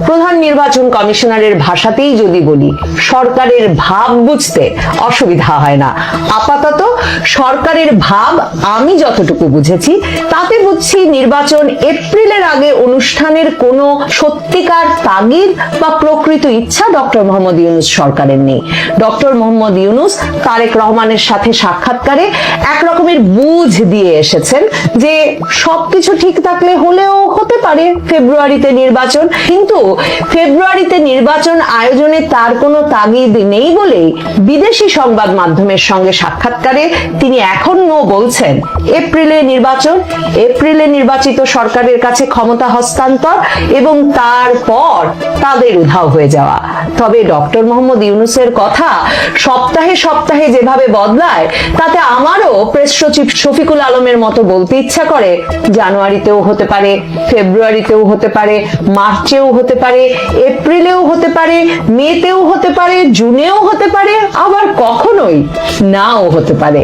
প্রধান নির্বাচন কমিশনারের ভাষাতেই যদি বলি, সরকারের ভাব বুঝতে অসুবিধা হয় না। আপাতত সরকারের ভাব আমি যতটুকু বুঝেছি তাতে বুঝছি নির্বাচন এপ্রিলের আগে অনুষ্ঠানের কোনো সত্যিকার তাগিদ বা প্রকৃত ইচ্ছা ডক্টর মোহাম্মদ ইউনূস সরকারের নেই। ডক্টর মোহাম্মদ ইউনূস তারেক রহমানের সাথে সাক্ষাৎকারে এক রকমের বুঝ দিয়ে এসেছেন যে সবকিছু ঠিক থাকলে হলেও হতে পারে ফেব্রুয়ারিতে নির্বাচন, কিন্তু ফেব্রুয়ারিতে নির্বাচন আয়োজনে তার কোনো তাগিদ নেই বলেই বিদেশি সংবাদ মাধ্যমের সঙ্গে সাক্ষাৎকারে তিনি এখনো বলছেন এপ্রিলে নির্বাচন, এপ্রিলে নির্বাচিত সরকারের কাছে ক্ষমতা হস্তান্তর এবং তারপর তাদের উধাও হয়ে যাওয়া। তবে ডক্টর মোহাম্মদ ইউনূসের কথা সপ্তাহে সপ্তাহে যেভাবে বদলায় তাতে আমারও প্রেস সচিব শফিকুল আলমের মতো বলতে ইচ্ছা করে জানুয়ারিতেও হতে পারে, ফেব্রুয়ারিতেও হতে পারে, মার্চেও হতে পারে, এপ্রিলেও হতে পারে, মেতেও হতে পারে, জুনেও হতে পারে, আবার কখনোই নাও হতে পারে।